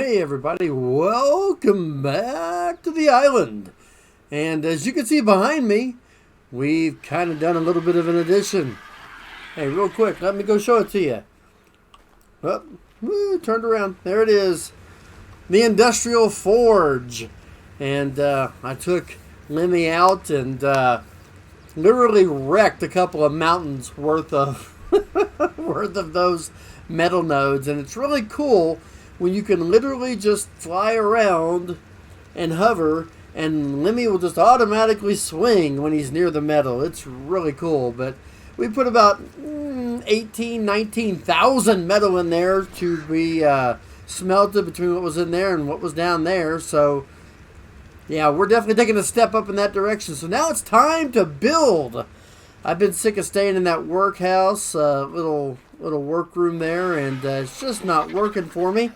Hey everybody, welcome back to the island. And as you can see behind me, we've kind of done a little bit of an addition. Hey, real quick, let me go show it to you. Oh, turned around. There it is. The Industrial Forge. And I took Lemmy out and literally wrecked a couple of mountains worth of worth of those metal nodes. And it's really cool when you can literally just fly around and hover, and Lemmy will just automatically swing when he's near the metal. It's really cool. But we put about 19,000 metal in there to be smelted between what was in there and what was down there. So yeah, we're definitely taking a step up in that direction. So now it's time to build. I've been sick of staying in that workhouse, little workroom there, and it's just not working for me.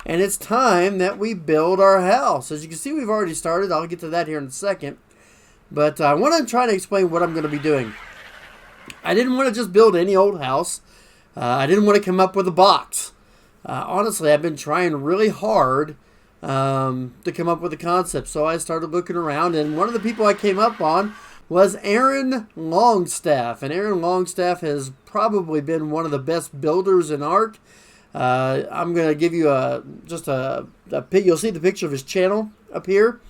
And it's time that we build our house. As you can see, we've already started. I'll get to that here in a second. But I want to try to explain what I'm going to be doing. I didn't want to just build any old house. I didn't want to come up with a box. Honestly, I've been trying really hard to come up with a concept. So I started looking around, and one of the people I came up on was Aaron Longstaff. And Aaron Longstaff has probably been one of the best builders in Ark. I'm going to give you just a you'll see the picture of his channel up here.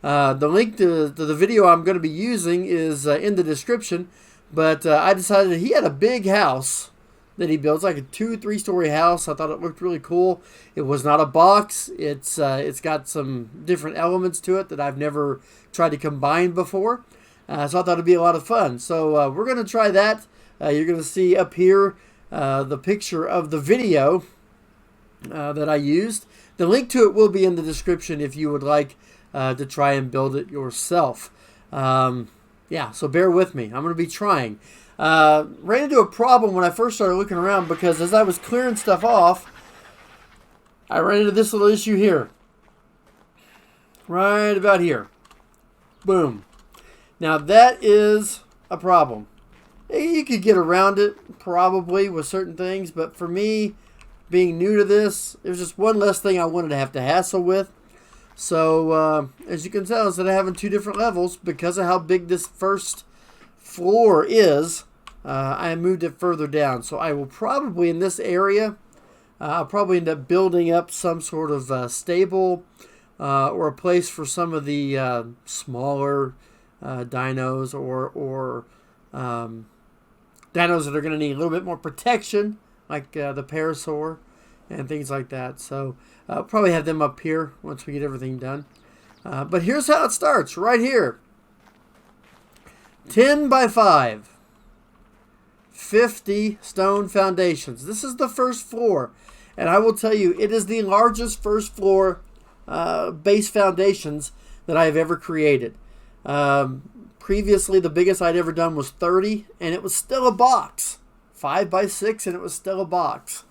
The link to the video I'm going to be using is in the description. But I decided he had a big house that he builds, like a 2-3 story house. I thought it looked really cool. It was not a box. It's got some different elements to it that I've never tried to combine before. So I thought it'd be a lot of fun. So we're going to try that. You're going to see up here the picture of the video that I used. The link to it will be in the description if you would like to try and build it yourself. Yeah, so bear with me. I'm going to be trying. Ran into a problem when I first started looking around, because as I was clearing stuff off, I ran into this little issue here. Right about here. Boom. Now that is a problem. You could get around it probably with certain things, but for me, being new to this, there's just one less thing I wanted to have to hassle with. So as you can tell, instead of having 2 different levels, because of how big this first floor is, I moved it further down. So I will probably, in this area, I'll probably end up building up some sort of stable or a place for some of the smaller dinos or dinos that are going to need a little bit more protection, like the parasaur and things like that. So I'll probably have them up here once we get everything done. But here's how it starts, right here. 10 by 5. 50 stone foundations. This is the first floor. And I will tell you, it is the largest first floor base foundations that I have ever created. Previously, the biggest I'd ever done was 30, and it was still a box. 5 by 6, and it was still a box.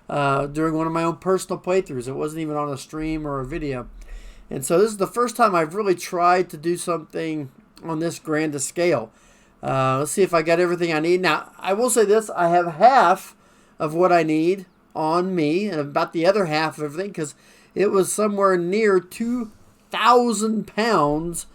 During one of my own personal playthroughs. It wasn't even on a stream or a video. And so this is the first time I've really tried to do something on this grand a scale. Let's see if I got everything I need. Now, I will say this. I have half of what I need on me, and about the other half of everything, because it was somewhere near 2,000 pounds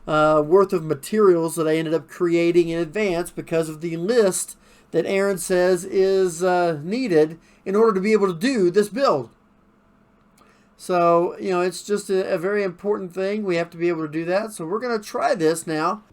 worth of materials that I ended up creating in advance because of the list that Aaron says is needed in order to be able to do this build. So, you know, it's just a very important thing. We have to be able to do that. So we're going to try this now.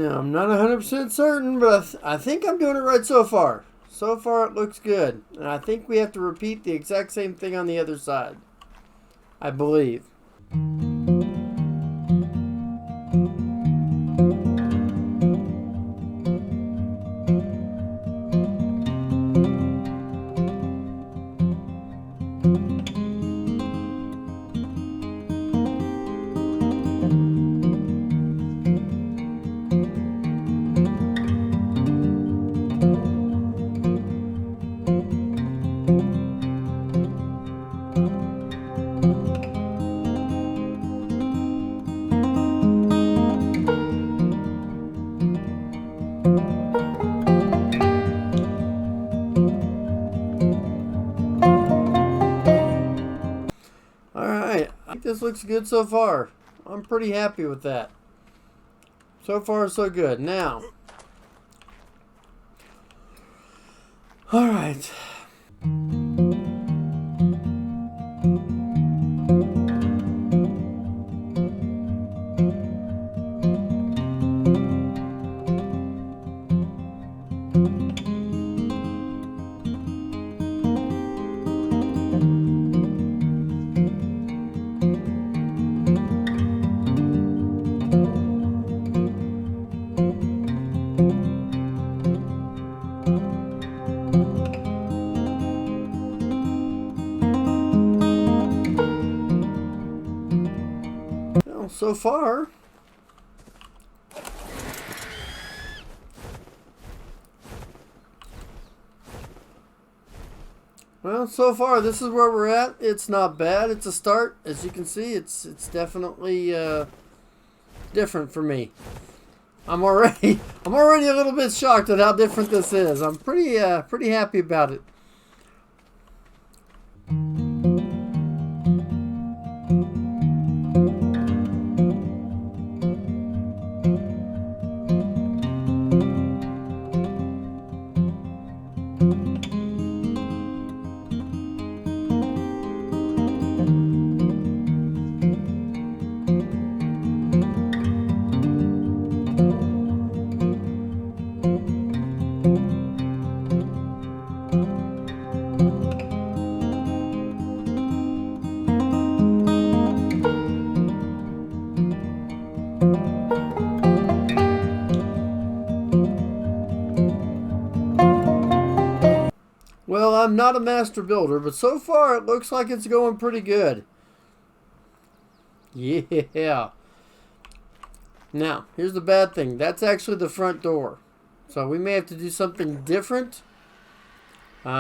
I'm not 100% certain, but I think I'm doing it right so far. So far it looks good. And I think we have to repeat the exact same thing on the other side. I believe. this looks good so far. I'm pretty happy with that. So far, so good. Now, all right. So far, this is where we're at. It's not bad. It's a start. As you can see, it's definitely different for me. I'm already a little bit shocked at how different this is. I'm pretty happy about it. Well, I'm not a master builder, but so far it looks like it's going pretty good. Yeah. Now, here's the bad thing. That's actually the front door. So we may have to do something different. We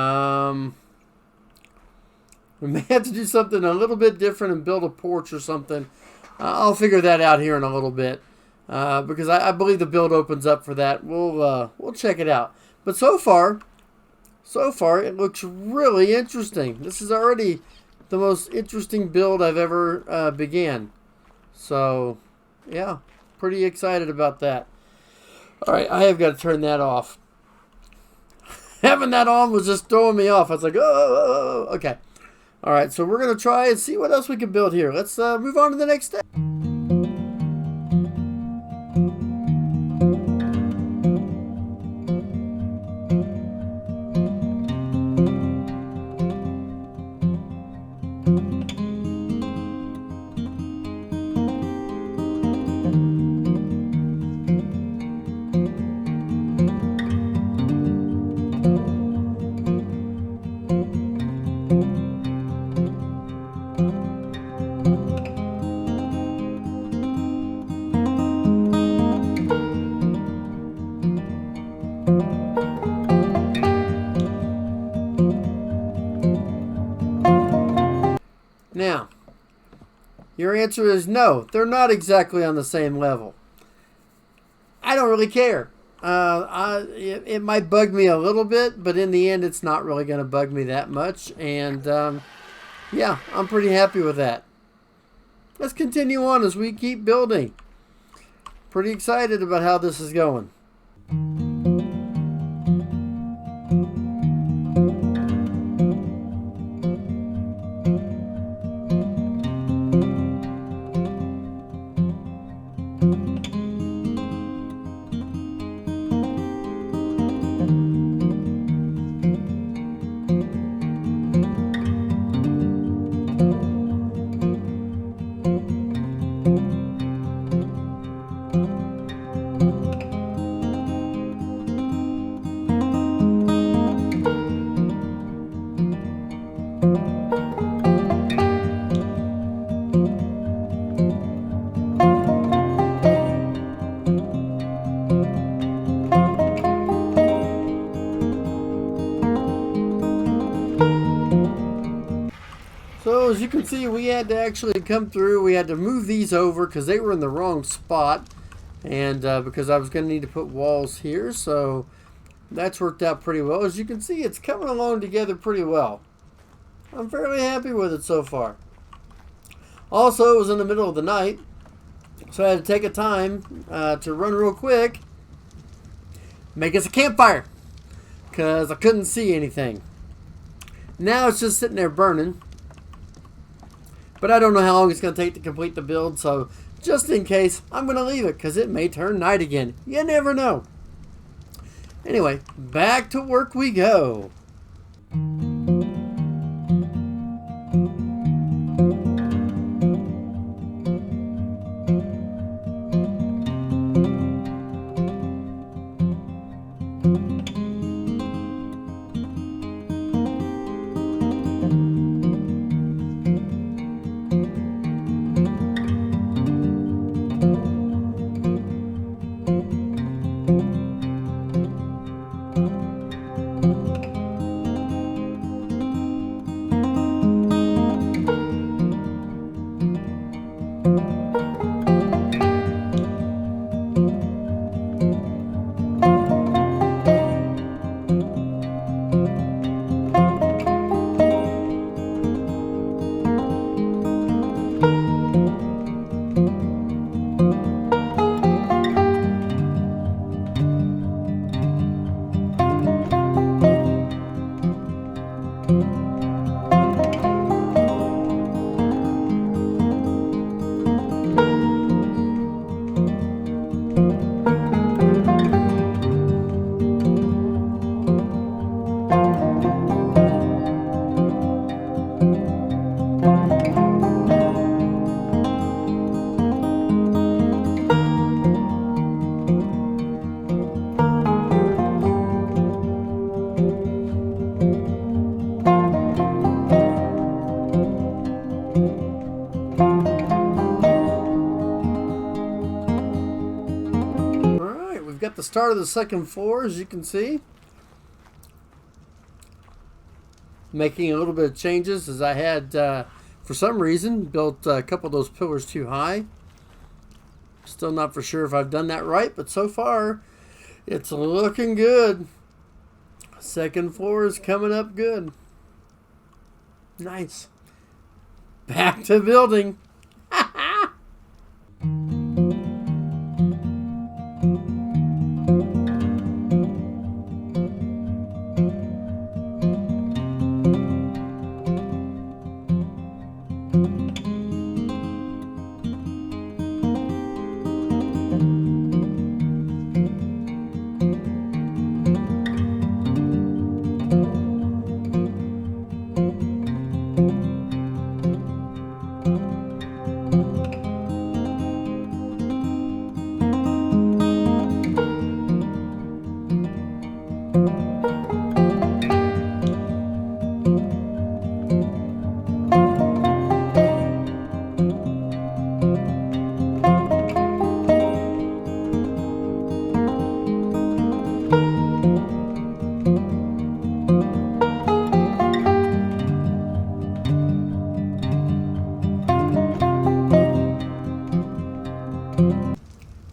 may have to do something a little bit different and build a porch or something. I'll figure that out here in a little bit. Because I believe the build opens up for that. We'll check it out. But so far, it looks really interesting. This is already the most interesting build I've ever began. So, yeah, pretty excited about that. All right, I have got to turn that off. Having that on was just throwing me off. I was like, oh, okay. All right, so we're going to try and see what else we can build here. Let's move on to the next step. Now, your answer is no. They're not exactly on the same level. I don't really care. It might bug me a little bit, but in the end, it's not really going to bug me that much. And, yeah, I'm pretty happy with that. Let's continue on as we keep building. Pretty excited about how this is going. So as you can see, we had to actually come through. We had to move these over because they were in the wrong spot, and because I was going to need to put walls here, so that's worked out pretty well. As you can see, it's coming along together pretty well. I'm fairly happy with it so far. Also, it was in the middle of the night, so I had to take a time to run real quick, make us a campfire, because I couldn't see anything. Now it's just sitting there burning, but I don't know how long it's going to take to complete the build, so just in case, I'm going to leave it, because it may turn night again. You never know. Anyway, back to work we go. The start of the second floor, as you can see. Making a little bit of changes, as I had for some reason built a couple of those pillars too high. Still not for sure if I've done that right, but so far it's looking good. Second floor is coming up good. Nice. Back to building.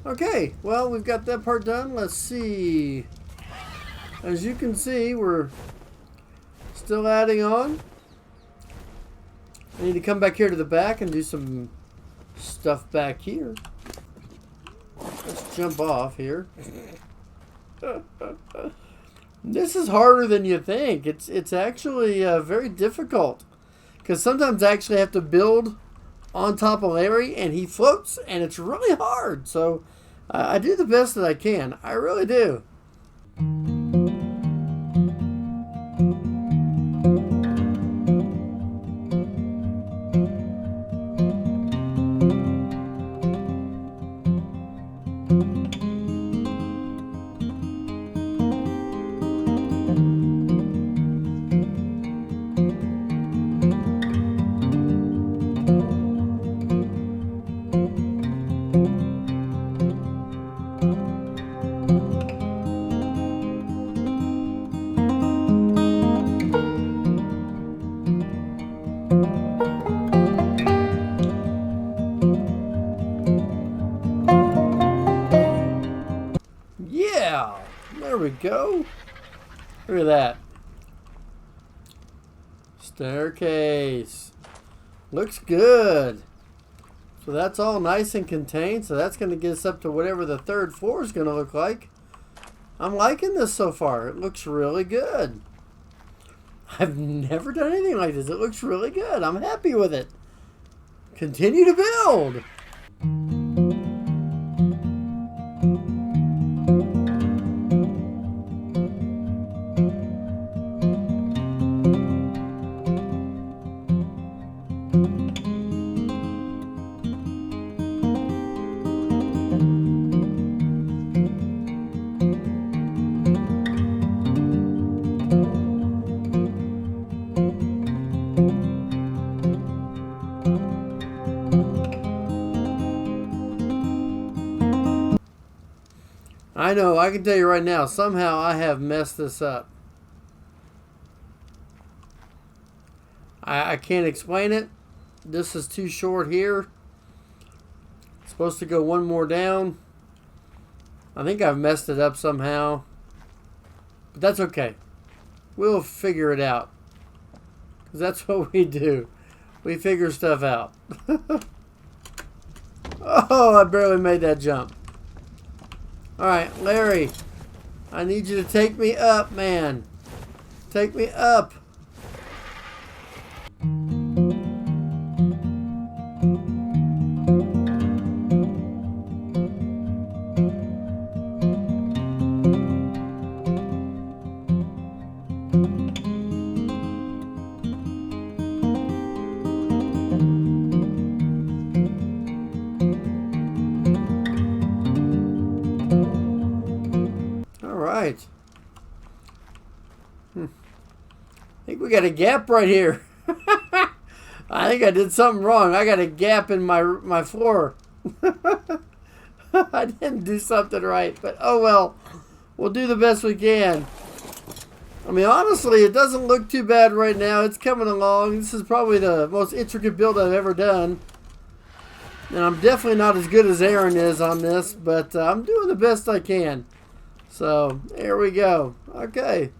Okay, well, we've got that part done. Let's see. As you can see, we're still adding on. I need to come back here to the back and do some stuff back here. Let's jump off here. This is harder than you think. It's actually very difficult, because sometimes I actually have to build on top of Larry and he floats, and it's really hard. So I do the best that I can. I really do. There we go. Look at that. Staircase. Looks good. So that's all nice and contained. So that's going to get us up to whatever the third floor is going to look like. I'm liking this so far. It looks really good. I've never done anything like this. It looks really good. I'm happy with it. Continue to build. I know, I can tell you right now, somehow I have messed this up. I can't explain it. This is too short here. It's supposed to go one more down. I think I've messed it up somehow. But that's okay. We'll figure it out. Because that's what we do. We figure stuff out. Oh, I barely made that jump. Alright, Larry. I need you to take me up, man. Take me up. Alright. I think we got a gap right here. I think I did something wrong. I got a gap in my floor. I didn't do something right, but oh well. We'll do the best we can. I mean, honestly, it doesn't look too bad right now. It's coming along. This is probably the most intricate build I've ever done. And I'm definitely not as good as Aaron is on this, but I'm doing the best I can. So, there we go. Okay.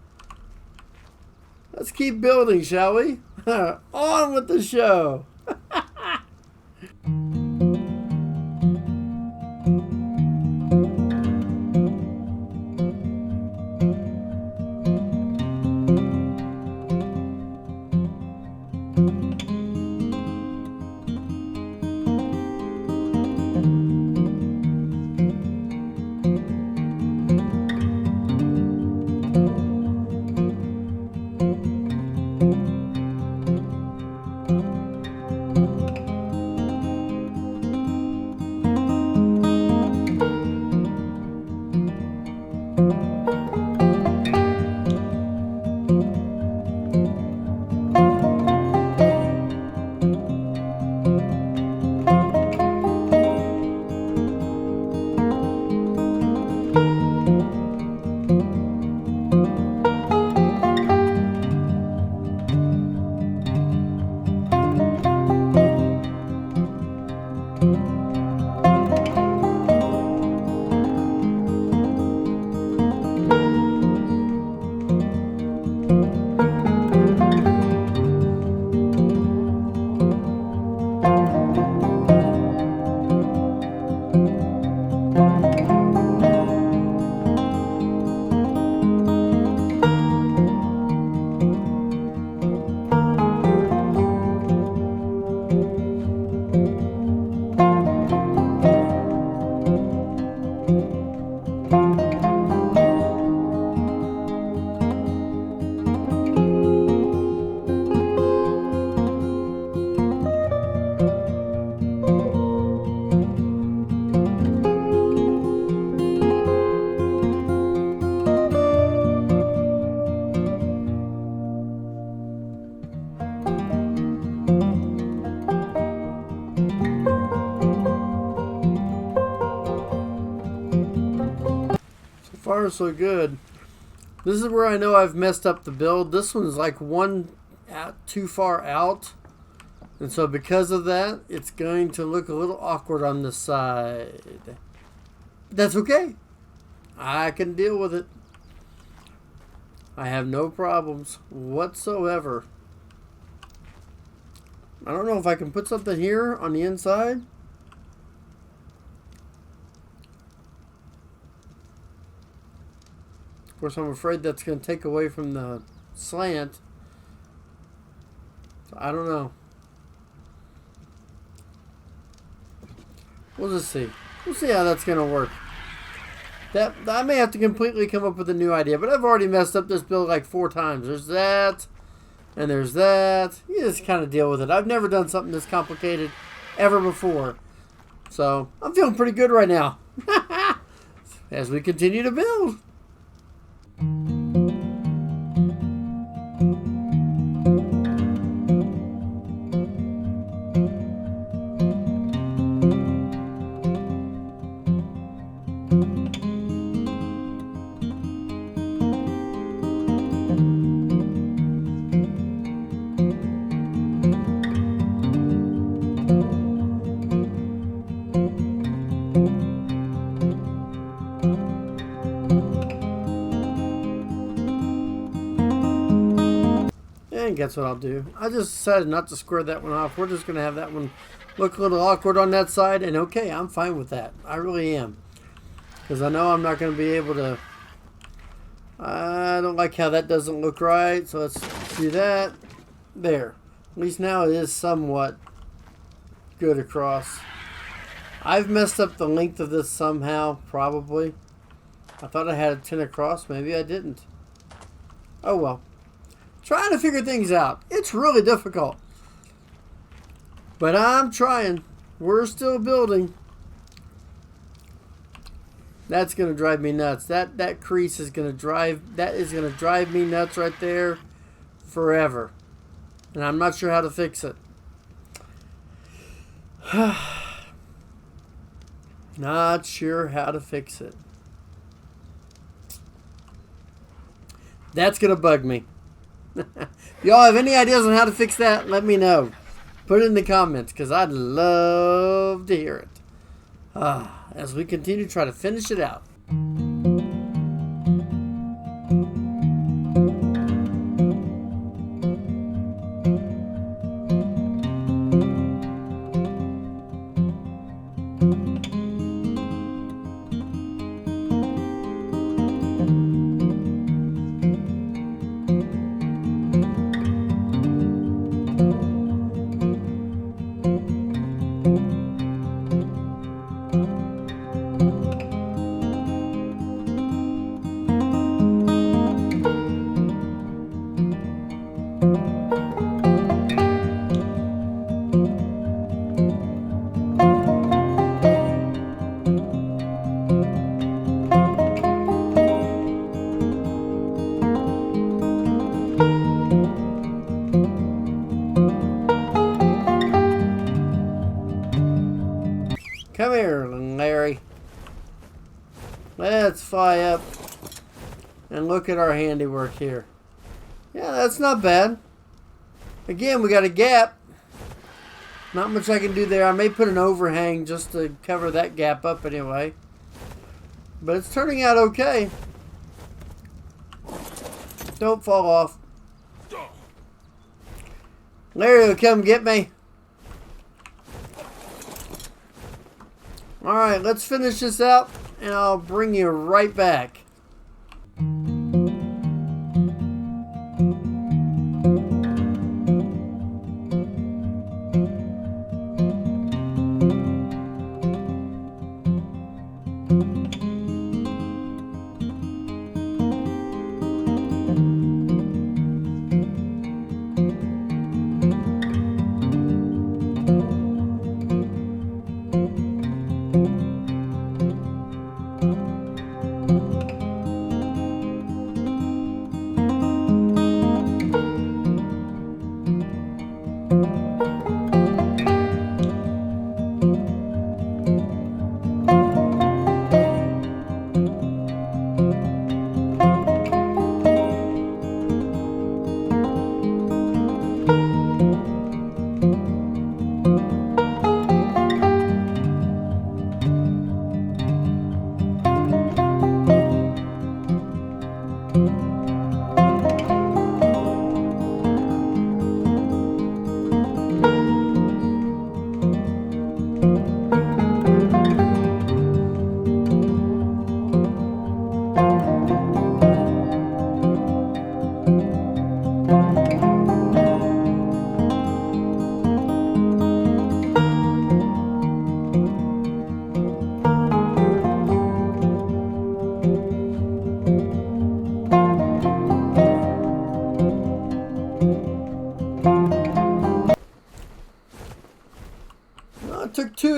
Let's keep building, shall we? On with the show. Far so good. This is where I know I've messed up the build. This one's like one too far out, and so because of that, it's going to look a little awkward on the side. That's okay. I can deal with it. I have no problems whatsoever. I don't know if I can put something here on the inside. course, I'm afraid that's going to take away from the slant. So I don't know. We'll just see. We'll see how that's going to work. I may have to completely come up with a new idea, but I've already messed up this build like 4 times. There's that, and there's that. You just kind of deal with it. I've never done something this complicated ever before. So, I'm feeling pretty good right now. As we continue to build. And guess what I'll do? I just decided not to square that one off. We're just going to have that one look a little awkward on that side. And okay, I'm fine with that. I really am. Because I know I'm not going to be able to... I don't like how that doesn't look right. So let's do that. There. At least now it is somewhat good across. I've messed up the length of this somehow, probably. I thought I had a 10 across. Maybe I didn't. Oh well. Trying to figure things out. It's really difficult. But I'm trying. We're still building. That's going to drive me nuts. That crease is going to drive me nuts right there forever. And I'm not sure how to fix it. Not sure how to fix it. That's going to bug me. If y'all have any ideas on how to fix that, let me know. Put it in the comments, because I'd love to hear it. As we continue to try to finish it out. Come here, Larry. Let's fly up and look at our handiwork here. Yeah, that's not bad. Again, we got a gap. Not much I can do there. I may put an overhang just to cover that gap up anyway. But it's turning out okay. Don't fall off. Larry will come get me. Alright, let's finish this out, and I'll bring you right back.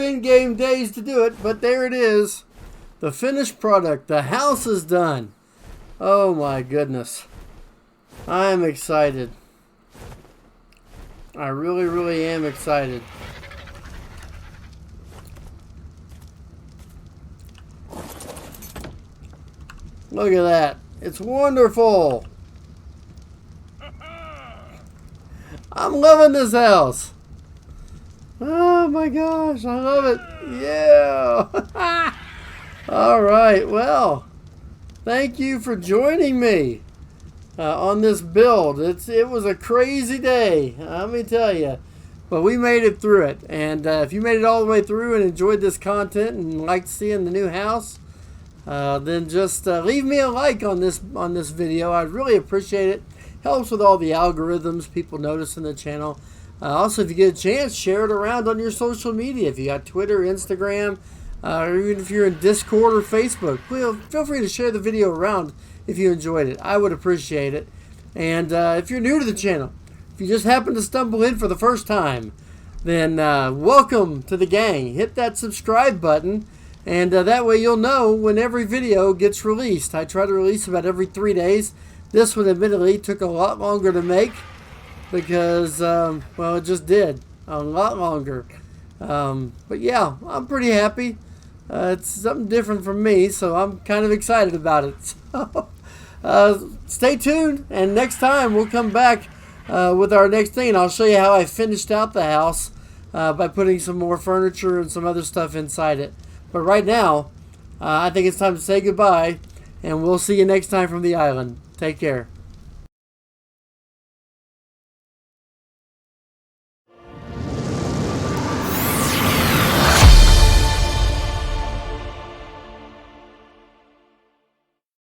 in-game days to do it, but there it is. The finished product. The house is done. Oh my goodness. I am excited. I really, really am excited. Look at that. It's wonderful. I'm loving this house. Oh my gosh, I love it. Yeah. All right, well, thank you for joining me on this build. It was a crazy day, let me tell you. But we made it through it. And if you made it all the way through and enjoyed this content and liked seeing the new house, then just leave me a like on this video. I'd really appreciate it. Helps with all the algorithms people notice in the channel. Also, if you get a chance, share it around on your social media. If you got Twitter, Instagram, or even if you're in Discord or Facebook, feel free to share the video around if you enjoyed it. I would appreciate it. And if you're new to the channel, if you just happen to stumble in for the first time, then welcome to the gang. Hit that subscribe button. And that way you'll know when every video gets released. I try to release about every 3 days. This one admittedly took a lot longer to make because, well, it just did. A lot longer. But yeah, I'm pretty happy. It's something different from me, so I'm kind of excited about it. So, stay tuned, and next time we'll come back with our next thing, and I'll show you how I finished out the house by putting some more furniture and some other stuff inside it. But right now, I think it's time to say goodbye, and we'll see you next time from the island. Take care.